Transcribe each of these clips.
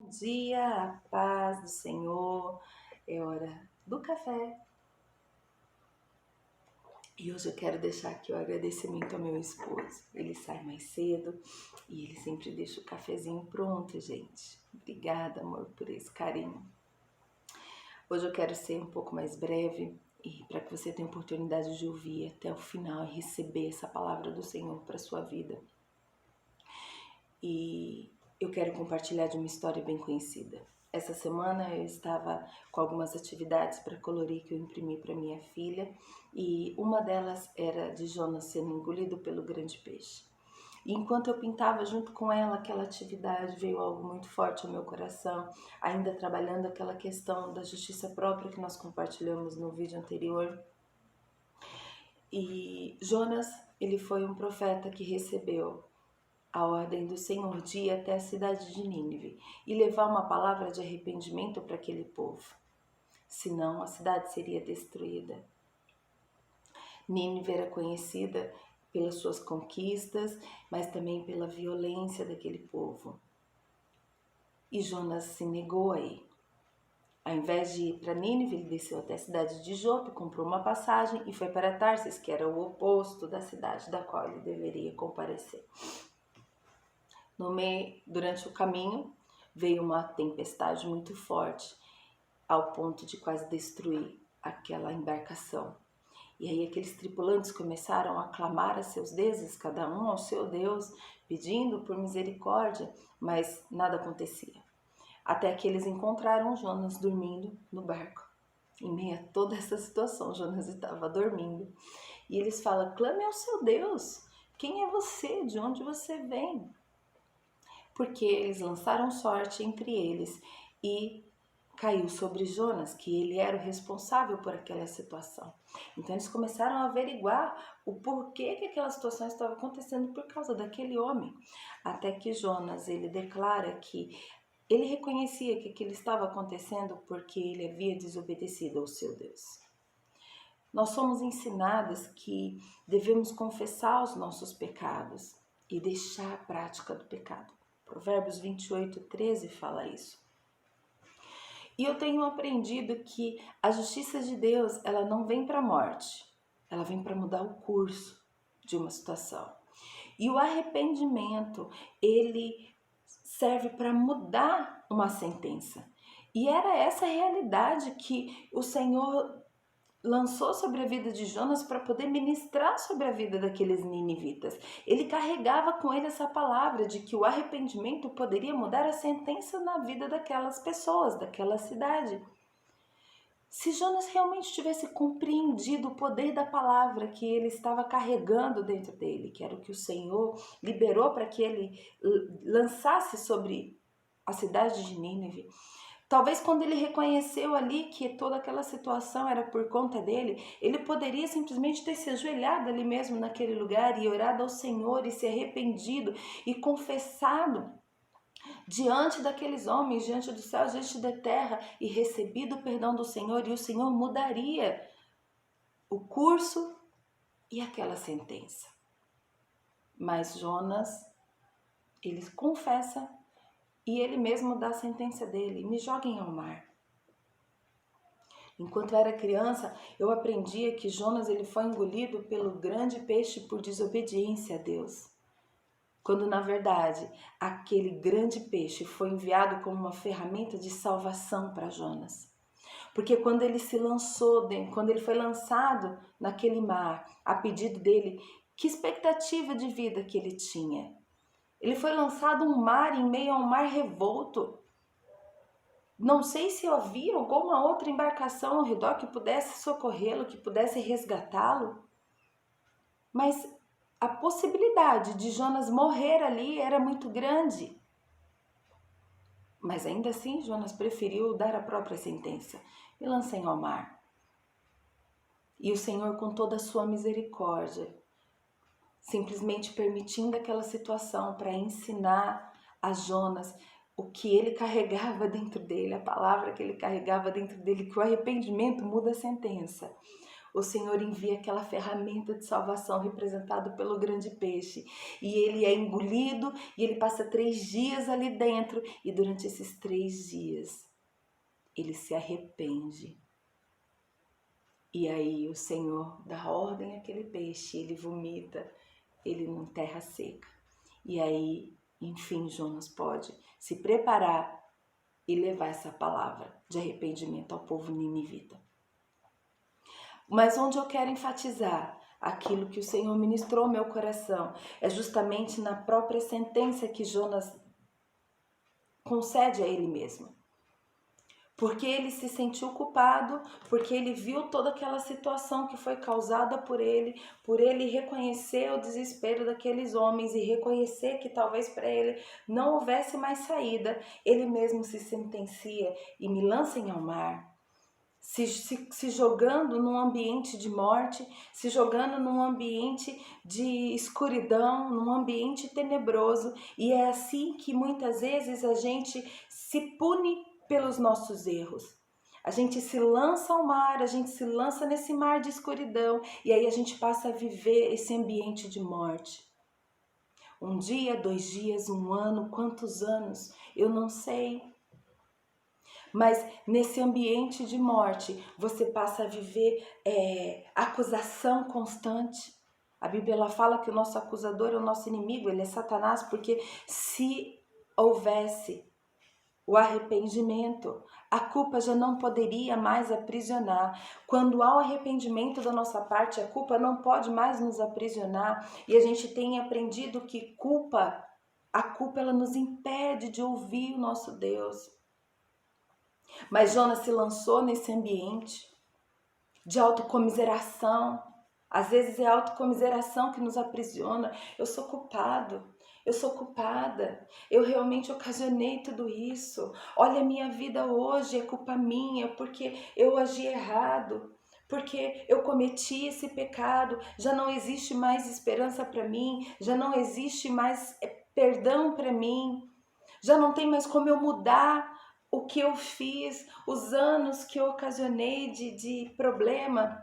dia, a paz do Senhor. É hora do café. E hoje eu quero deixar aqui o agradecimento ao meu esposo. Ele sai mais cedo e ele sempre deixa o cafezinho pronto, gente. Obrigada, amor, por esse carinho. Hoje eu quero ser um pouco mais breve e para que você tenha oportunidade de ouvir até o final e receber essa palavra do Senhor para sua vida. E eu quero compartilhar de uma história bem conhecida. Essa semana eu estava com algumas atividades para colorir que eu imprimi para minha filha e uma delas era de Jonas sendo engolido pelo grande peixe. E enquanto eu pintava junto com ela aquela atividade, veio algo muito forte ao meu coração, ainda trabalhando aquela questão da justiça própria que nós compartilhamos no vídeo anterior. E Jonas, ele foi um profeta que recebeu a ordem do Senhor de ir até a cidade de Nínive e levar uma palavra de arrependimento para aquele povo. Senão a cidade seria destruída. Nínive era conhecida pelas suas conquistas, mas também pela violência daquele povo. E Jonas se negou a ir. Ao invés de ir para Nínive, ele desceu até a cidade de Jope, comprou uma passagem e foi para Tarsis, que era o oposto da cidade da qual ele deveria comparecer. Durante o caminho, veio uma tempestade muito forte, ao ponto de quase destruir aquela embarcação. E aí aqueles tripulantes começaram a clamar a seus deuses, cada um ao seu Deus, pedindo por misericórdia, mas nada acontecia. Até que eles encontraram Jonas dormindo no barco. Em meio a toda essa situação, Jonas estava dormindo. E eles falam, clame ao seu Deus. Quem é você? De onde você vem? Porque eles lançaram sorte entre eles e caiu sobre Jonas, que ele era o responsável por aquela situação. Então eles começaram a averiguar o porquê que aquela situação estava acontecendo por causa daquele homem. Até que Jonas, ele declara que ele reconhecia que aquilo estava acontecendo porque ele havia desobedecido ao seu Deus. Nós somos ensinadas que devemos confessar os nossos pecados e deixar a prática do pecado. Provérbios 28:13 fala isso. E eu tenho aprendido que a justiça de Deus, ela não vem para a morte, ela vem para mudar o curso de uma situação. E o arrependimento, ele serve para mudar uma sentença. E era essa a realidade que o Senhor lançou sobre a vida de Jonas para poder ministrar sobre a vida daqueles ninivitas. Ele carregava com ele essa palavra de que o arrependimento poderia mudar a sentença na vida daquelas pessoas, daquela cidade. Se Jonas realmente tivesse compreendido o poder da palavra que ele estava carregando dentro dele, que era o que o Senhor liberou para que ele lançasse sobre a cidade de Nínive, talvez quando ele reconheceu ali que toda aquela situação era por conta dele, ele poderia simplesmente ter se ajoelhado ali mesmo naquele lugar e orado ao Senhor e se arrependido e confessado diante daqueles homens, diante do céu, diante da terra e recebido o perdão do Senhor, e o Senhor mudaria o curso e aquela sentença. Mas Jonas, ele confessa e ele mesmo dá a sentença dele: me joguem ao mar. Enquanto eu era criança, eu aprendia que Jonas ele foi engolido pelo grande peixe por desobediência a Deus. Quando na verdade aquele grande peixe foi enviado como uma ferramenta de salvação para Jonas. Porque quando ele se lançou, quando ele foi lançado naquele mar, a pedido dele, que expectativa de vida que ele tinha? Ele foi lançado um mar em meio a um mar revolto. Não sei se havia alguma outra embarcação ao redor que pudesse socorrê-lo, que pudesse resgatá-lo, mas a possibilidade de Jonas morrer ali era muito grande. Mas ainda assim, Jonas preferiu dar a própria sentença: me lancem ao mar. E o Senhor, com toda a sua misericórdia, simplesmente permitindo aquela situação para ensinar a Jonas o que ele carregava dentro dele, a palavra que ele carregava dentro dele, que o arrependimento muda a sentença. o Senhor envia aquela ferramenta de salvação representada pelo grande peixe. E ele é engolido e ele passa 3 dias ali dentro. E durante esses 3 dias, ele se arrepende. E aí o Senhor dá ordem àquele peixe, ele vomita, ele em terra seca. E aí, enfim, Jonas pode se preparar e levar essa palavra de arrependimento ao povo ninivita. Mas onde eu quero enfatizar aquilo que o Senhor ministrou ao meu coração é justamente na própria sentença que Jonas concede a ele mesmo. Porque ele se sentiu culpado, porque ele viu toda aquela situação que foi causada por ele reconhecer o desespero daqueles homens e reconhecer que talvez para ele não houvesse mais saída, ele mesmo se sentencia e me lancem ao mar, se jogando num ambiente de morte, se jogando num ambiente de escuridão, num ambiente tenebroso. E é assim que muitas vezes a gente se pune pelos nossos erros. A gente se lança ao mar, a gente se lança nesse mar de escuridão e aí a gente passa a viver esse ambiente de morte. 1 dia, 2 dias, 1 ano, quantos anos? Eu não sei. Mas nesse ambiente de morte, você passa a viver acusação constante. A Bíblia ela fala que o nosso acusador é o nosso inimigo, ele é Satanás, porque se houvesse o arrependimento, a culpa já não poderia mais aprisionar. Quando há o arrependimento da nossa parte, a culpa não pode mais nos aprisionar. E a gente tem aprendido que a culpa ela nos impede de ouvir o nosso Deus. Mas Jonas se lançou nesse ambiente de autocomiseração. Às vezes é a autocomiseração que nos aprisiona. Eu sou culpado, eu sou culpada, eu realmente ocasionei tudo isso. Olha a minha vida hoje, é culpa minha, porque eu agi errado, porque eu cometi esse pecado. Já não existe mais esperança para mim, já não existe mais perdão para mim, já não tem mais como eu mudar o que eu fiz, os anos que eu ocasionei de problema.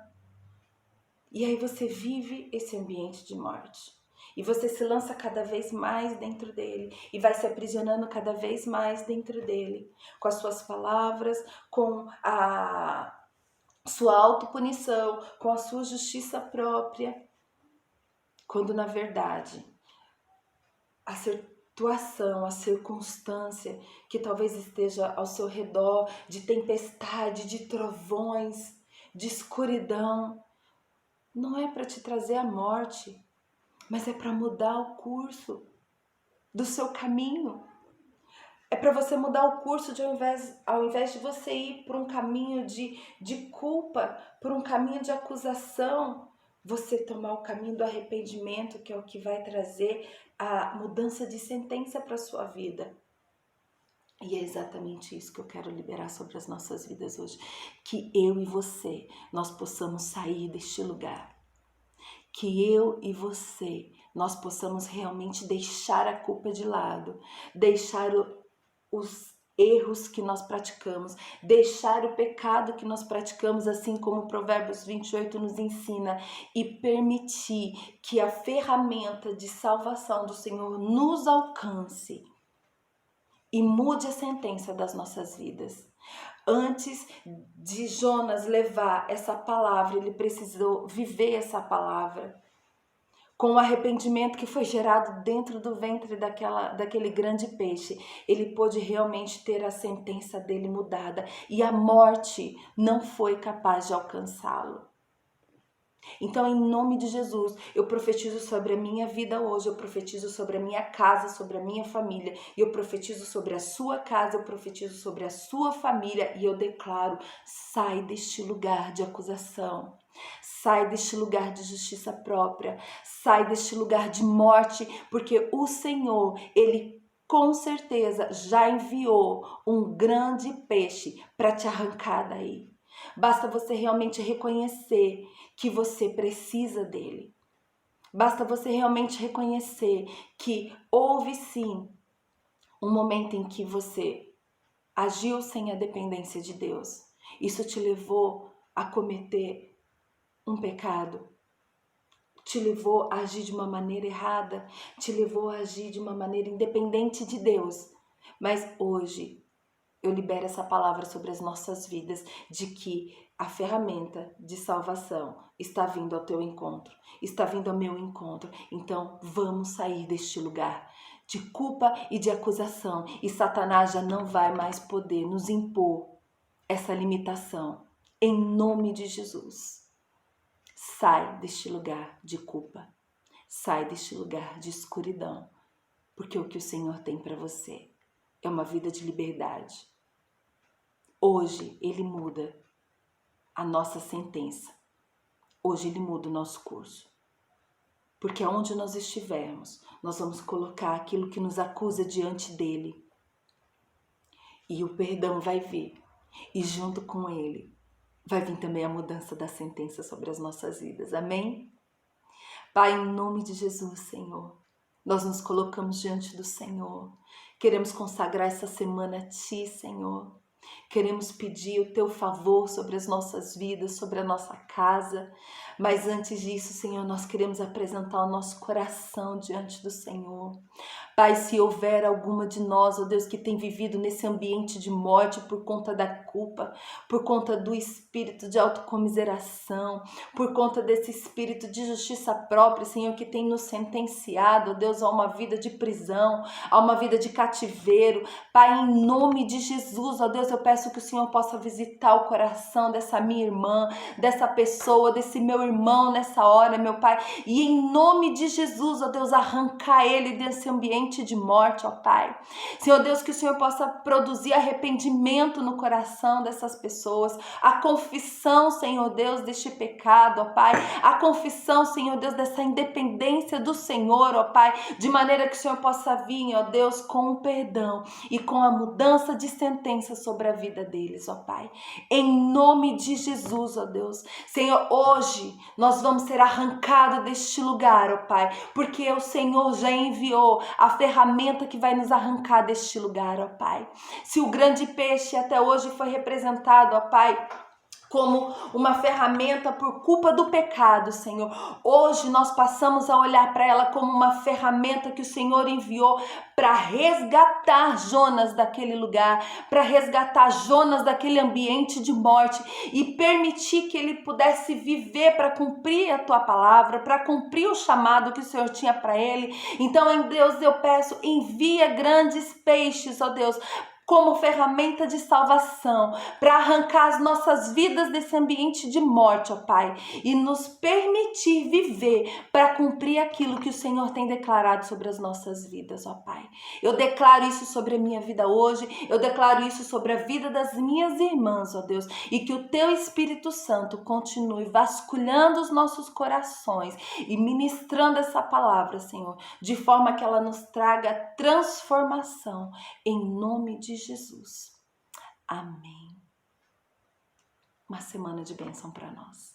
E aí você vive esse ambiente de morte. E você se lança cada vez mais dentro dele. E vai se aprisionando cada vez mais dentro dele. Com as suas palavras, com a sua autopunição, com a sua justiça própria. Quando na verdade a situação, a circunstância que talvez esteja ao seu redor, de tempestade, de trovões, de escuridão, não é para te trazer a morte, mas é para mudar o curso do seu caminho. É para você mudar o curso ao invés de você ir por um caminho de culpa, por um caminho de acusação, você tomar o caminho do arrependimento, que é o que vai trazer a mudança de sentença para a sua vida. E é exatamente isso que eu quero liberar sobre as nossas vidas hoje. Que eu e você, nós possamos sair deste lugar. Que eu e você, nós possamos realmente deixar a culpa de lado. Deixar os erros que nós praticamos. Deixar o pecado que nós praticamos, assim como Provérbios 28 nos ensina. E permitir que a ferramenta de salvação do Senhor nos alcance. E mude a sentença das nossas vidas. Antes de Jonas levar essa palavra, ele precisou viver essa palavra. Com o arrependimento que foi gerado dentro do ventre daquele grande peixe, ele pôde realmente ter a sentença dele mudada. E a morte não foi capaz de alcançá-lo. Então, em nome de Jesus, eu profetizo sobre a minha vida hoje, eu profetizo sobre a minha casa, sobre a minha família, e eu profetizo sobre a sua casa, eu profetizo sobre a sua família, e eu declaro: sai deste lugar de acusação, sai deste lugar de justiça própria, sai deste lugar de morte, porque o Senhor, Ele com certeza já enviou um grande peixe para te arrancar daí. Basta você realmente reconhecer que você precisa dele. Basta você realmente reconhecer que houve sim um momento em que você agiu sem a dependência de Deus. Isso te levou a cometer um pecado te levou a agir de uma maneira errada, te levou a agir de uma maneira independente de Deus. Mas hoje eu libero essa palavra sobre as nossas vidas, de que a ferramenta de salvação está vindo ao teu encontro, está vindo ao meu encontro. Então vamos sair deste lugar de culpa e de acusação, e Satanás já não vai mais poder nos impor essa limitação. Em nome de Jesus. Sai deste lugar de culpa, sai deste lugar de escuridão, porque o que o Senhor tem para você é uma vida de liberdade. Hoje Ele muda a nossa sentença, hoje Ele muda o nosso curso, porque aonde nós estivermos, nós vamos colocar aquilo que nos acusa diante dEle, e o perdão vai vir, e junto com Ele vai vir também a mudança da sentença sobre as nossas vidas. Amém? Pai, em nome de Jesus, Senhor, nós nos colocamos diante do Senhor. Queremos consagrar essa semana a Ti, Senhor. Queremos pedir o Teu favor sobre as nossas vidas, sobre a nossa casa. Mas antes disso, Senhor, nós queremos apresentar o nosso coração diante do Senhor. Pai, se houver alguma de nós, ó Deus, que tem vivido nesse ambiente de morte por conta da culpa, por conta do espírito de autocomiseração, por conta desse espírito de justiça própria, Senhor, que tem nos sentenciado, ó Deus, a uma vida de prisão, a uma vida de cativeiro. Pai, em nome de Jesus, ó Deus, eu peço que o Senhor possa visitar o coração dessa minha irmã, dessa pessoa, desse meu irmão nessa hora, meu Pai, e em nome de Jesus, ó Deus, arrancar ele desse ambiente de morte, ó Pai. Senhor Deus, que o Senhor possa produzir arrependimento no coração dessas pessoas, a confissão, Senhor Deus, deste pecado, ó Pai, a confissão, Senhor Deus, dessa independência do Senhor, ó Pai, de maneira que o Senhor possa vir, ó Deus, com o perdão e com a mudança de sentença sobre a vida deles, ó Pai. Em nome de Jesus, ó Deus. Senhor, hoje nós vamos ser arrancados deste lugar, ó Pai, porque o Senhor já enviou a ferramenta que vai nos arrancar deste lugar, ó Pai. Se o grande peixe até hoje foi representado, ó Pai, como uma ferramenta por culpa do pecado, Senhor, hoje nós passamos a olhar para ela como uma ferramenta que o Senhor enviou para resgatar Jonas daquele lugar, para resgatar Jonas daquele ambiente de morte e permitir que ele pudesse viver para cumprir a tua palavra, para cumprir o chamado que o Senhor tinha para ele. Então, em Deus, eu peço, envia grandes peixes, ó Deus, como ferramenta de salvação, para arrancar as nossas vidas desse ambiente de morte, ó Pai, e nos permitir viver para cumprir aquilo que o Senhor tem declarado sobre as nossas vidas, ó Pai. Eu declaro isso sobre a minha vida hoje, eu declaro isso sobre a vida das minhas irmãs, ó Deus, e que o Teu Espírito Santo continue vasculhando os nossos corações e ministrando essa palavra, Senhor, de forma que ela nos traga transformação, em nome de Jesus. Amém. Uma semana de bênção para nós.